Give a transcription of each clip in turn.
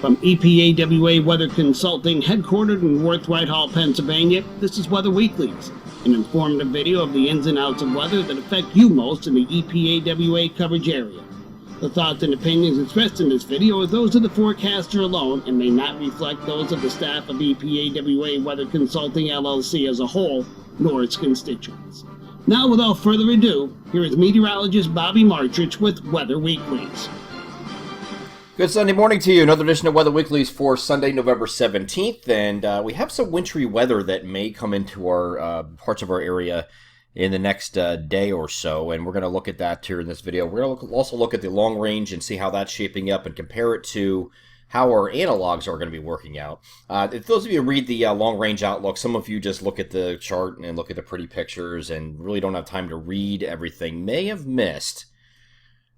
From EPAWA Weather Consulting, headquartered in North Whitehall, Pennsylvania, this is Weather Weeklies, an informative video of the ins and outs of weather that affect you most in the EPAWA coverage area. The thoughts and opinions expressed in this video are those of the forecaster alone and may not reflect those of the staff of EPAWA Weather Consulting LLC as a whole, nor its constituents. Now, without further ado, here is meteorologist Bobby Martrich with Weather Weeklies. Good Sunday morning to you. Another edition of Weather Weeklies for Sunday, November 17th. And we have some wintry weather that may come into our parts of our area in the next day or so. And we're going to look at that here in this video. We're going to also look at the long range and see how that's shaping up and compare it to how our analogs are going to be working out. If those of you who read the long range outlook, some of you just look at the chart and look at the pretty pictures and really don't have time to read everything, may have missed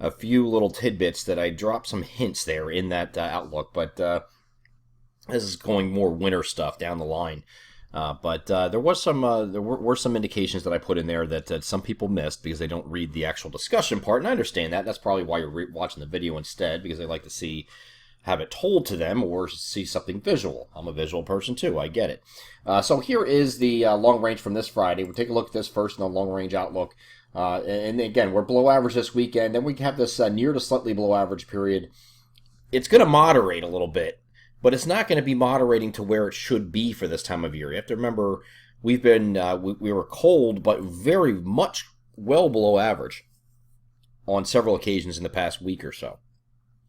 a few little tidbits that I dropped some hints there in that outlook, but this is going more winter stuff down the line. But there were some indications that I put in there that some people missed because they don't read the actual discussion part, and I understand that. That's probably why you're watching the video instead, because they like to have it told to them or see something visual. I'm a visual person too, I get it. So here is the long range from this Friday. We'll take a look at this first in the long range outlook. And again, we're below average this weekend. Then we have this near to slightly below average period. It's going to moderate a little bit, but it's not going to be moderating to where it should be for this time of year. You have to remember, we've been we were cold, but very much well below average on several occasions in the past week or so.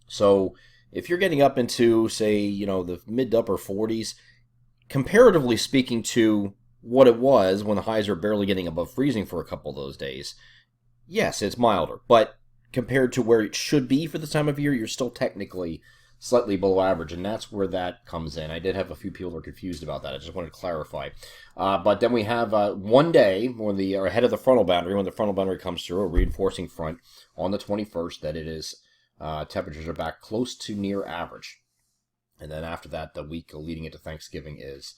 So if you're getting up into, say, the mid to upper 40s, comparatively speaking to what it was when the highs are barely getting above freezing for a couple of those days, yes, it's milder. But compared to where it should be for this time of year, you're still technically slightly below average, and that's where that comes in. I did have a few people who are confused about that. I just wanted to clarify. But then we have one day when or ahead of the frontal boundary, when the frontal boundary comes through, a reinforcing front on the 21st, that it is temperatures are back close to near average. And then after that, the week leading into Thanksgiving is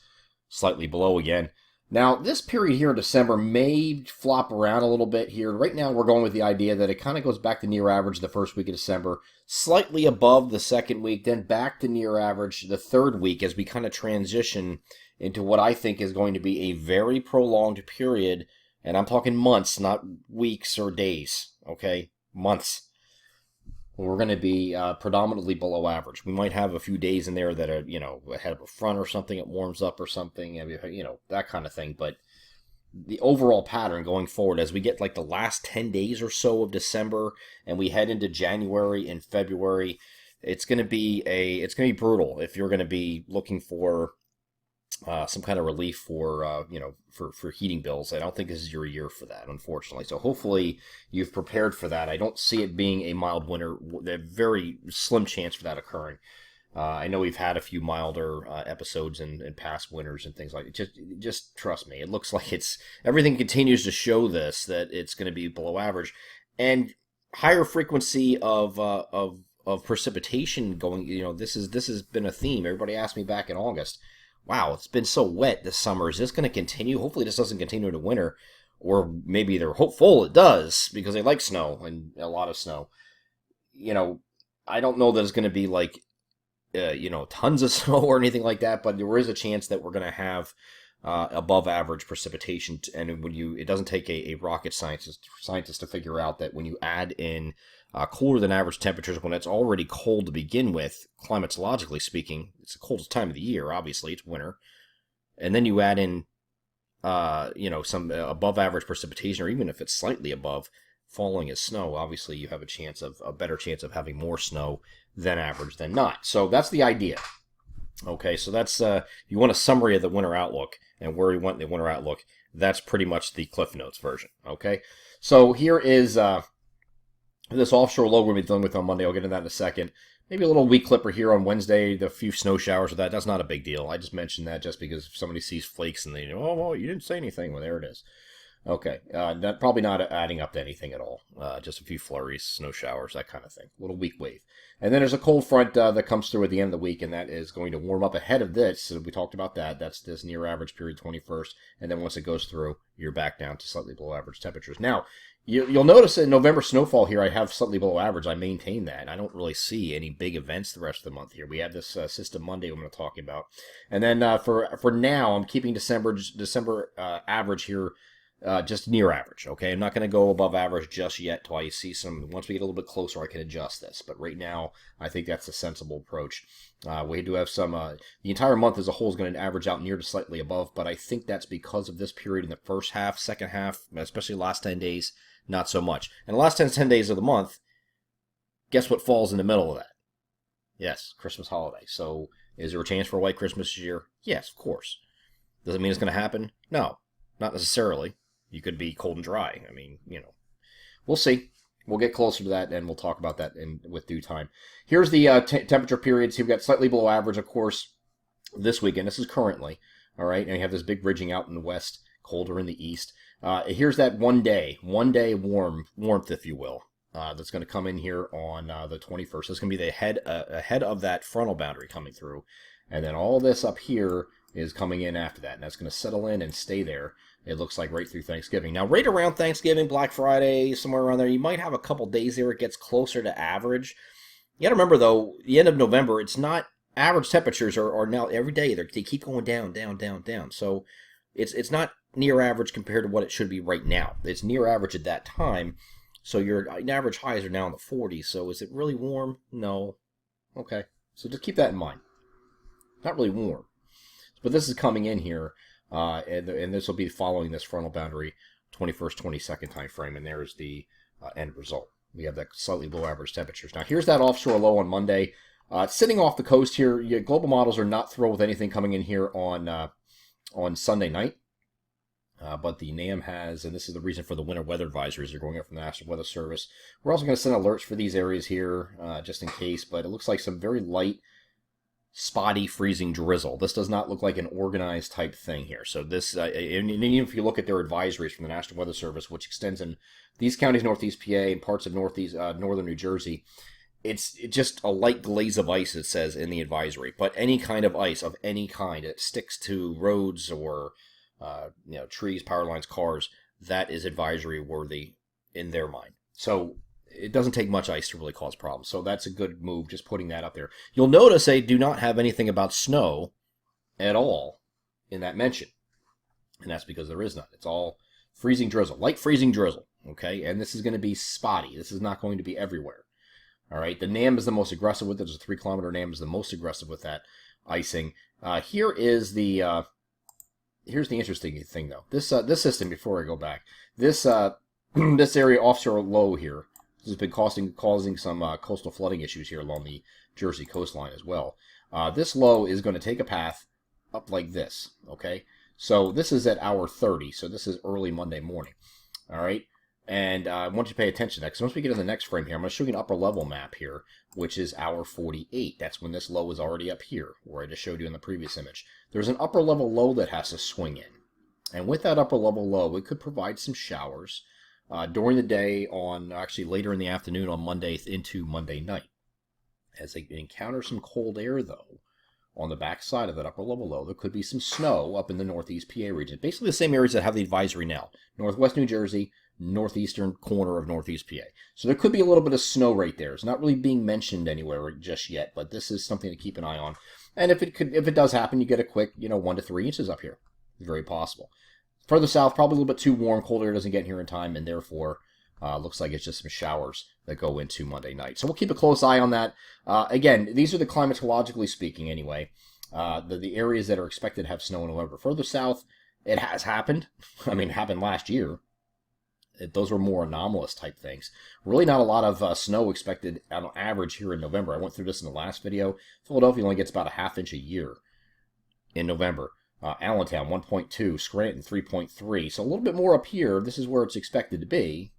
slightly below again. Now, this period here in December may flop around a little bit here. Right now, we're going with the idea that it kind of goes back to near average the first week of December, slightly above the second week, then back to near average the third week as we kind of transition into what I think is going to be a very prolonged period. And I'm talking months, not weeks or days, okay? Months. We're going to be predominantly below average. We might have a few days in there that are, ahead of a front or something, it warms up or something, that kind of thing. But the overall pattern going forward, as we get like the last 10 days or so of December and we head into January and February, it's going to be brutal if you're going to be looking for some kind of relief for heating bills. I don't think this is your year for that, unfortunately. So hopefully you've prepared for that. I don't see it being a mild winter. There's a very slim chance for that occurring. I know we've had a few milder episodes in past winters and things like that. Just trust me. It looks like everything continues to show that it's going to be below average, and higher frequency of precipitation going. This has been a theme. Everybody asked me back in August, wow, it's been so wet this summer. Is this going to continue? Hopefully this doesn't continue into winter. Or maybe they're hopeful it does because they like snow and a lot of snow. I don't know that it's going to be like, tons of snow or anything like that, but there is a chance that we're going to have above average precipitation. And it doesn't take a rocket scientist to figure out that when you add in cooler than average temperatures when it's already cold to begin with, climatologically speaking, it's the coldest time of the year, obviously, it's winter. And then you add in, some above average precipitation, or even if it's slightly above, falling as snow, obviously you have a better chance of having more snow than average than not. So that's the idea. Okay, so that's, you want a summary of the winter outlook and where we went in the winter outlook. That's pretty much the Cliff Notes version. Okay, so here is, this offshore low we're going to be dealing with on Monday. I'll get into that in a second. Maybe a little weak clipper here on Wednesday, the few snow showers with that. That's not a big deal. I just mentioned that just because if somebody sees flakes and they go, oh, well, you didn't say anything. Well, there it is. Okay, that probably not adding up to anything at all. Just a few flurries, snow showers, that kind of thing. A little weak wave. And then there's a cold front that comes through at the end of the week, and that is going to warm up ahead of this. So we talked about that. That's this near average period, 21st. And then once it goes through, you're back down to slightly below average temperatures. Now, You'll notice in November snowfall here, I have slightly below average. I maintain that. I don't really see any big events the rest of the month here. We have this System Monday I'm going to talk about. And then for now, I'm keeping December average here just near average, okay? I'm not going to go above average just yet till I see some. Once we get a little bit closer, I can adjust this. But right now, I think that's a sensible approach. We do have some, the entire month as a whole is going to average out near to slightly above, but I think that's because of this period in the first half, second half, especially last 10 days, not so much. And the last 10 days of the month, guess what falls in the middle of that? Yes, Christmas holiday. So is there a chance for a white Christmas this year? Yes, of course. Does it mean it's going to happen? No, not necessarily. You could be cold and dry. I mean, we'll see. We'll get closer to that, and we'll talk about that with due time. Here's the temperature periods. We've got slightly below average, of course, this weekend. This is currently, all right? And you have this big ridging out in the west, colder in the east. Here's that one day warmth, if you will, that's going to come in here on the 21st. That's going to be the ahead of that frontal boundary coming through. And then all this up here is coming in after that, and that's going to settle in and stay there. It looks like right through Thanksgiving. Now, right around Thanksgiving, Black Friday, somewhere around there, you might have a couple days there it gets closer to average. You got to remember, though, the end of November, it's not average temperatures are now every day. They keep going down, down, down, down. So it's not near average compared to what it should be right now. It's near average at that time. So your average highs are now in the 40s. So is it really warm? No. Okay. So just keep that in mind. Not really warm. But this is coming in here. And this will be following this frontal boundary 21st, 22nd time frame, and there's the end result. We have that slightly below average temperatures. Now, here's that offshore low on Monday. Sitting off the coast here, your global models are not thrilled with anything coming in here on Sunday night. But the NAM has, and this is the reason for the winter weather advisories. They're going up from the National Weather Service. We're also going to send alerts for these areas here, just in case, but it looks like some very light, spotty freezing drizzle. This does not look like an organized type thing here. So this, and even if you look at their advisories from the National Weather Service, which extends in these counties, Northeast PA, and parts of northern New Jersey, it's just a light glaze of ice, it says in the advisory. But any kind of ice of any kind, it sticks to roads or trees, power lines, cars, that is advisory worthy in their mind. So it doesn't take much ice to really cause problems. So that's a good move, just putting that up there. You'll notice they do not have anything about snow at all in that mention. And that's because there is none. It's all freezing drizzle, light freezing drizzle, okay? And this is going to be spotty. This is not going to be everywhere, all right? The NAM is the most aggressive with it. There's a 3-kilometer NAM is the most aggressive with that icing. Here's the interesting thing, though. This system, before I go back, this area offshore low here, this has been causing some coastal flooding issues here along the Jersey coastline as well. This low is going to take a path up like this, okay? So this is at hour 30, so this is early Monday morning, all right? And I want you to pay attention to that, because once we get in the next frame here, I'm going to show you an upper level map here, which is hour 48. That's when this low is already up here, where I just showed you in the previous image. There's an upper level low that has to swing in. And with that upper level low, it could provide some showers during the day actually later in the afternoon on Monday into Monday night. As they encounter some cold air, though, on the back side of that upper level low, there could be some snow up in the Northeast PA region. Basically the same areas that have the advisory now. Northwest New Jersey, northeastern corner of Northeast PA. So there could be a little bit of snow right there. It's not really being mentioned anywhere just yet, but this is something to keep an eye on. And if it does happen, you get a quick, 1 to 3 inches up here. Very possible. Further south, probably a little bit too warm. Cold air doesn't get here in time, and therefore looks like it's just some showers that go into Monday night. So we'll keep a close eye on that. Again, these are the climatologically speaking anyway. The areas that are expected to have snow in November. Further south, it has happened. I mean, it happened last year. Those were more anomalous type things. Really not a lot of snow expected on average here in November. I went through this in the last video. Philadelphia only gets about a ½ inch a year in November. Allentown, 1.2. Scranton, 3.3. So a little bit more up here. This is where it's expected to be.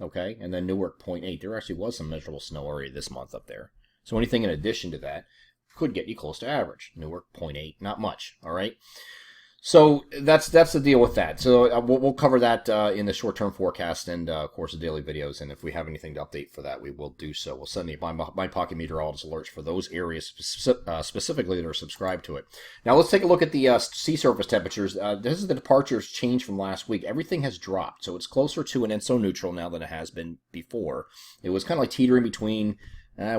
Okay, and then Newark, 0.8. There actually was some measurable snow area this month up there. So anything in addition to that could get you close to average. Newark, 0.8. Not much, all right? So that's the deal with that. So we'll cover that in the short-term forecast and, of course, the daily videos. And if we have anything to update for that, we will do so. We'll send you my Pocket Meteorologist alerts for those areas specifically that are subscribed to it. Now, let's take a look at the sea surface temperatures. This is the departures change from last week. Everything has dropped. So it's closer to an ENSO neutral now than it has been before. It was kind of like teetering between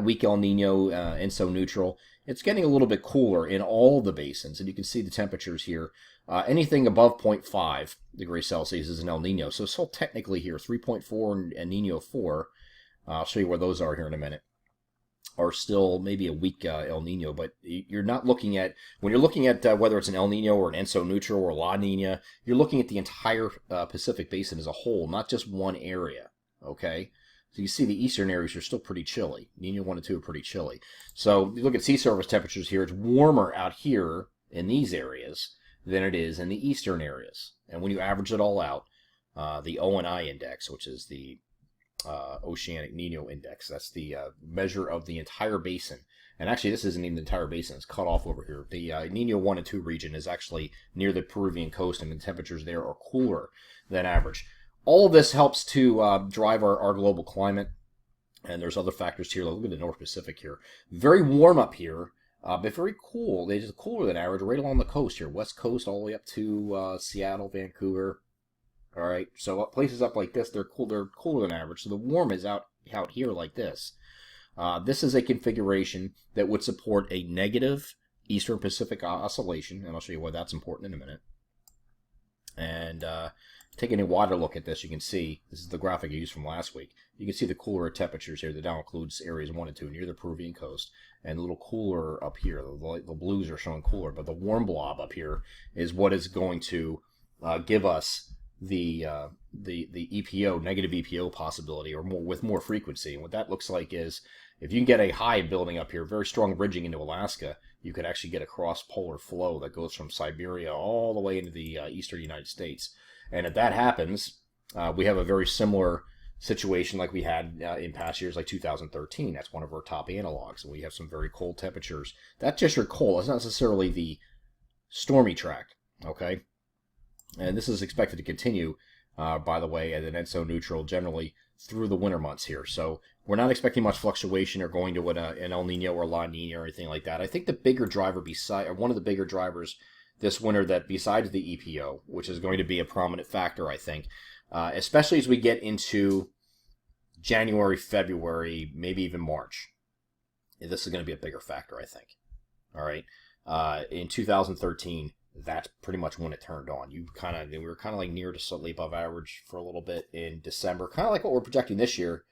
weak El Nino, ENSO neutral. It's getting a little bit cooler in all the basins, and you can see the temperatures here. Anything above 0.5 degrees Celsius is an El Nino. So still technically here, 3.4 and Nino 4, I'll show you where those are here in a minute, are still maybe a weak El Nino. But you're not looking at, when you're looking at whether it's an El Nino or an ENSO neutral or La Nina, you're looking at the entire Pacific Basin as a whole, not just one area, okay? So you see the eastern areas are still pretty chilly. Nino 1 and 2 are pretty chilly. So you look at sea surface temperatures here, it's warmer out here in these areas than it is in the eastern areas. And when you average it all out, the O&I index, which is the Oceanic Nino Index, that's the measure of the entire basin. And actually, this isn't even the entire basin. It's cut off over here. The Nino 1 and 2 region is actually near the Peruvian coast, and the temperatures there are cooler than average. All of this helps to drive our global climate. And there's other factors here. Look at the North Pacific here. Very warm up here. But very cool. They're just cooler than average right along the coast here. West Coast all the way up to Seattle, Vancouver. All right. So places up like this, they're cool. They're cooler than average. So the warm is out here like this. This is a configuration that would support a negative Eastern Pacific oscillation. And I'll show you why that's important in a minute. And taking a wider look at this, you can see, this is the graphic I used from last week. You can see the cooler temperatures here. That now includes areas 1 and 2 near the Peruvian coast, and a little cooler up here. The blues are showing cooler, but the warm blob up here is what is going to give us the EPO, negative EPO possibility, or more with more frequency. And what that looks like is, if you can get a high building up here, very strong ridging into Alaska, you could actually get a cross-polar flow that goes from Siberia all the way into the eastern United States. And if that happens, we have a very similar situation like we had in past years, like 2013. That's one of our top analogs, and we have some very cold temperatures. That's just your cold. It's not necessarily the stormy track, okay? And this is expected to continue, by the way, at an ENSO neutral generally through the winter months here. So we're not expecting much fluctuation or going to an El Nino or La Nina or anything like that. I think the bigger driver or one of the bigger drivers this winter, that besides the EPO, which is going to be a prominent factor, I think, especially as we get into January, February, maybe even March. This is going to be a bigger factor, I think. All right. In 2013, that's pretty much when it turned on. We were kind of like near to slightly above average for a little bit in December, kind of like what we're projecting this year.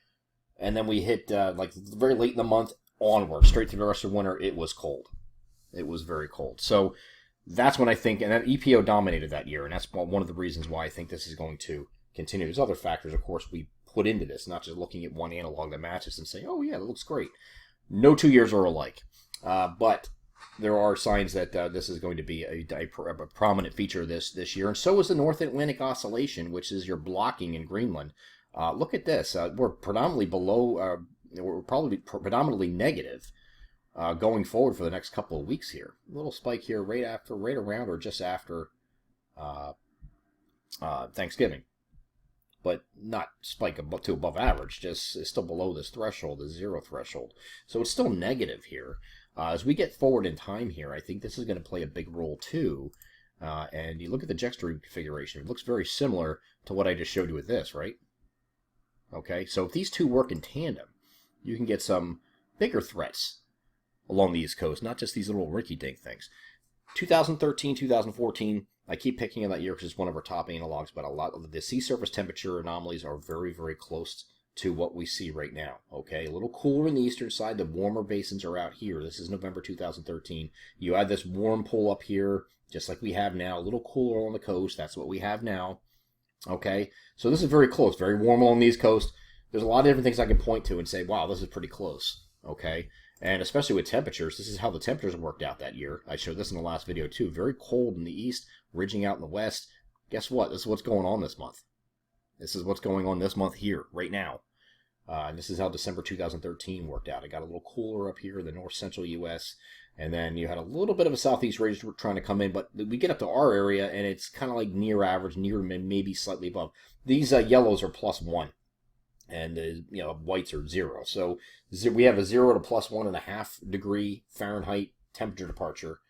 And then we hit like very late in the month onward, straight through the rest of winter. It was cold. It was very cold. So that's when I think, and that EPO dominated that year, and that's one of the reasons why I think this is going to continue. There's other factors, of course, we put into this, not just looking at one analog that matches and saying, oh yeah, that looks great. No 2 years are alike, but there are signs that this is going to be a prominent feature this year, and so is the North Atlantic Oscillation, which is your blocking in Greenland. Look at this. We're predominantly below, we're probably predominantly negative going forward for the next couple of weeks here. A little spike here right around or just after Thanksgiving. But not spike to above average, just it's still below this threshold, the zero threshold. So it's still negative here. As we get forward in time here, I think this is going to play a big role too. And you look at the Jexter configuration, it looks very similar to what I just showed you with this, right? Okay, so if these two work in tandem, you can get some bigger threats along the East Coast, not just these little rinky-dink things. 2013, 2014, I keep picking on that year because it's one of our top analogs, but a lot of the sea surface temperature anomalies are very, very close to what we see right now. Okay, a little cooler on the eastern side. The warmer basins are out here. This is November 2013. You add this warm pull up here, just like we have now. A little cooler on the coast. That's what we have now. Okay, so this is very close. Very warm along the East Coast. There's a lot of different things I can point to and say, wow, this is pretty close. Okay, and especially with temperatures, this is how the temperatures worked out that year. I showed this in the last video too. Very cold in the east, ridging out in the west. Guess what? This is what's going on this month. This is what's going on this month here, right now. And this is how December 2013 worked out. It got a little cooler up here in the north central U.S., and then you had a little bit of a southeast range trying to come in, but we get up to our area, and it's kind of like near average, near maybe slightly above. These yellows are +1, and the whites are 0. So we have a 0 to +1.5 degree Fahrenheit temperature departure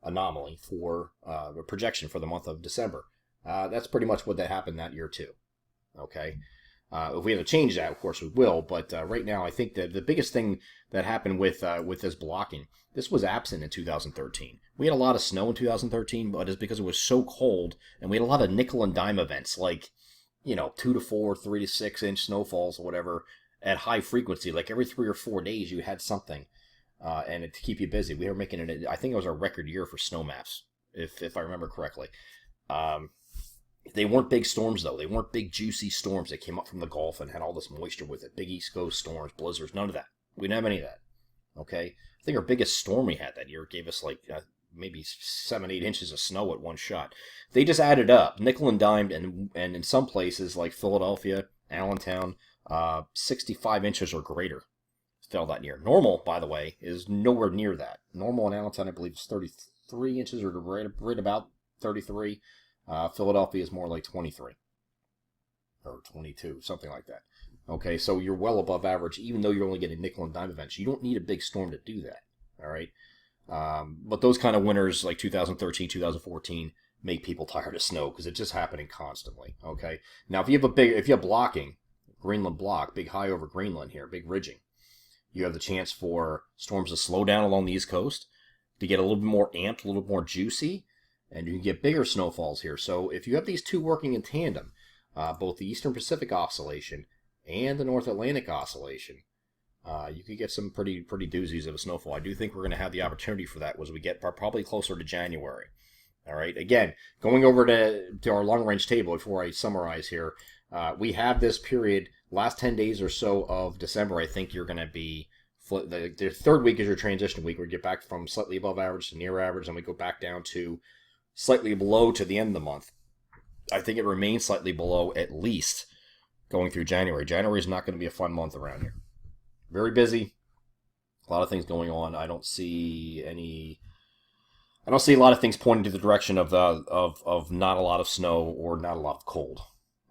anomaly for a projection for the month of December. That's pretty much what that happened that year too. Okay. If we have to change that, of course we will. But right now, I think that the biggest thing that happened with this blocking, this was absent in 2013. We had a lot of snow in 2013, but it's because it was so cold, and we had a lot of nickel and dime events, like 2 to 4, 3 to 6 inch snowfalls or whatever at high frequency. Like every 3 or 4 days, you had something, and to keep you busy. We were making it. I think it was our record year for snow maps, if I remember correctly. They weren't big storms, though. They weren't big, juicy storms that came up from the Gulf and had all this moisture with it. Big East Coast storms, blizzards, none of that. We didn't have any of that. Okay? I think our biggest storm we had that year gave us like maybe 7, 8 inches of snow at one shot. They just added up, nickel and dimed, and in some places like Philadelphia, Allentown, 65 inches or greater fell that year. Normal, by the way, is nowhere near that. Normal in Allentown, I believe, is 33 inches or right about 33. Philadelphia is more like 23 or 22, something like that. Okay, so you're well above average, even though you're only getting nickel and dime events. You don't need a big storm to do that, all right? But those kind of winters, like 2013, 2014, make people tired of snow because it's just happening constantly, okay? Now, if you have blocking, Greenland block, big high over Greenland here, big ridging, you have the chance for storms to slow down along the East Coast, to get a little bit more amped, a little bit more juicy, and you can get bigger snowfalls here. So if you have these two working in tandem, both the Eastern Pacific Oscillation and the North Atlantic Oscillation, you could get some pretty doozies of a snowfall. I do think we're going to have the opportunity for that as we get probably closer to January. All right. Again, going over to our long-range table before I summarize here, we have this period, last 10 days or so of December, I think you're going to be, the third week is your transition week, where we get back from slightly above average to near average, and we go back down to slightly below to the end of the month. I think it remains slightly below at least going through January. January is not going to be a fun month around here. Very busy. A lot of things going on. I don't see a lot of things pointing to the direction of not a lot of snow or not a lot of cold.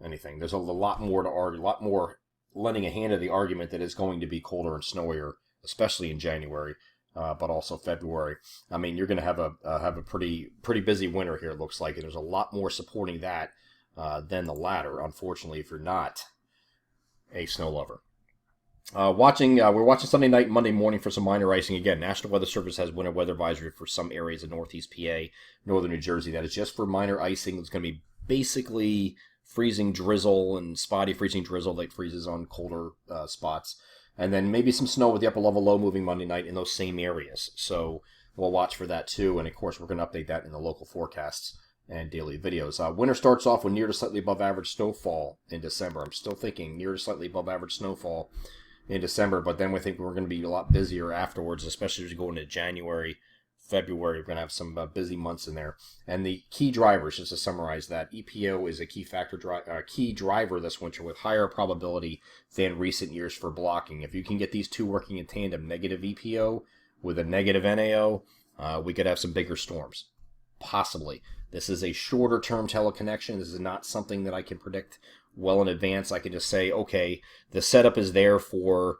Anything. There's a lot more to argue, a lot more lending a hand to the argument that it's going to be colder and snowier, especially in January. But also February. I mean, you're going to have a pretty busy winter here, it looks like, and there's a lot more supporting that than the latter, unfortunately, if you're not a snow lover. We're watching Sunday night and Monday morning for some minor icing. Again, National Weather Service has winter weather advisory for some areas of Northeast PA, Northern New Jersey. That is just for minor icing. It's going to be basically freezing drizzle and spotty freezing drizzle that freezes on colder spots. And then maybe some snow with the upper level low moving Monday night in those same areas. So we'll watch for that too. And of course, we're going to update that in the local forecasts and daily videos. Winter starts off with near to slightly above average snowfall in December. I'm still thinking near to slightly above average snowfall in December, but then we think we're going to be a lot busier afterwards, especially as we go into January, February. We're going to have some busy months in there. And the key drivers, just to summarize that, EPO is a key driver this winter with higher probability than recent years for blocking. If you can get these two working in tandem, negative EPO with a negative NAO, we could have some bigger storms. Possibly. This is a shorter term teleconnection. This is not something that I can predict well in advance. I can just say, okay, the setup is there for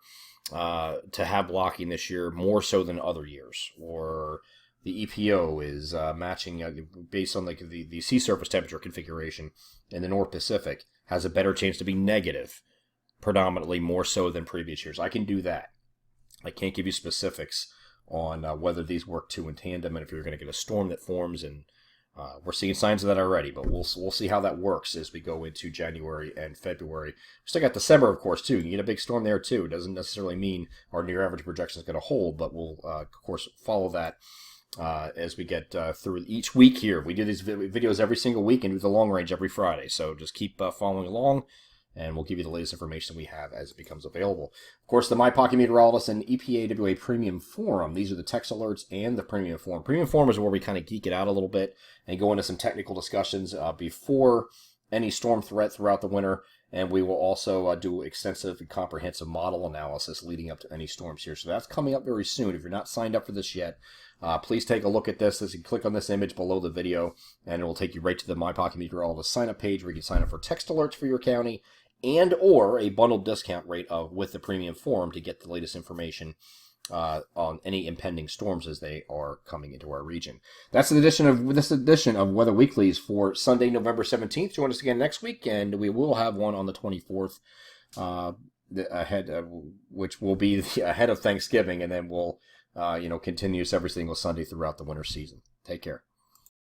to have blocking this year more so than other years, or the EPO is matching based on the sea surface temperature configuration in the North Pacific has a better chance to be negative, predominantly more so than previous years. I can do that. I can't give you specifics on whether these work two in tandem and if you're going to get a storm that forms, and we're seeing signs of that already, but we'll see how that works as we go into January and February. We still got December, of course, too. You get a big storm there, too. It doesn't necessarily mean our near-average projection is going to hold, but we'll, of course, follow that as we get through each week here. We do these videos every single week and do the long range every Friday, so just keep following along, and we'll give you the latest information we have as it becomes available. Of course, the My Pocket Meteorologist and EPAWA Premium Forum. These are the text alerts and the Premium Forum. Premium Forum is where we kind of geek it out a little bit and go into some technical discussions before any storm threat throughout the winter, and we will also do extensive and comprehensive model analysis leading up to any storms here. So that's coming up very soon. If you're not signed up for this yet, please take a look at this. You can click on this image below the video, and it will take you right to the My Pocket Meteorologist sign-up page where you can sign up for text alerts for your county and or a bundled discount rate with the premium form to get the latest information on any impending storms as they are coming into our region. That's this edition of Weather Weeklies for Sunday, November 17th. Join us again next week, and we will have one on the 24th, which will be ahead of Thanksgiving, and then we'll continues every single Sunday throughout the winter season. Take care.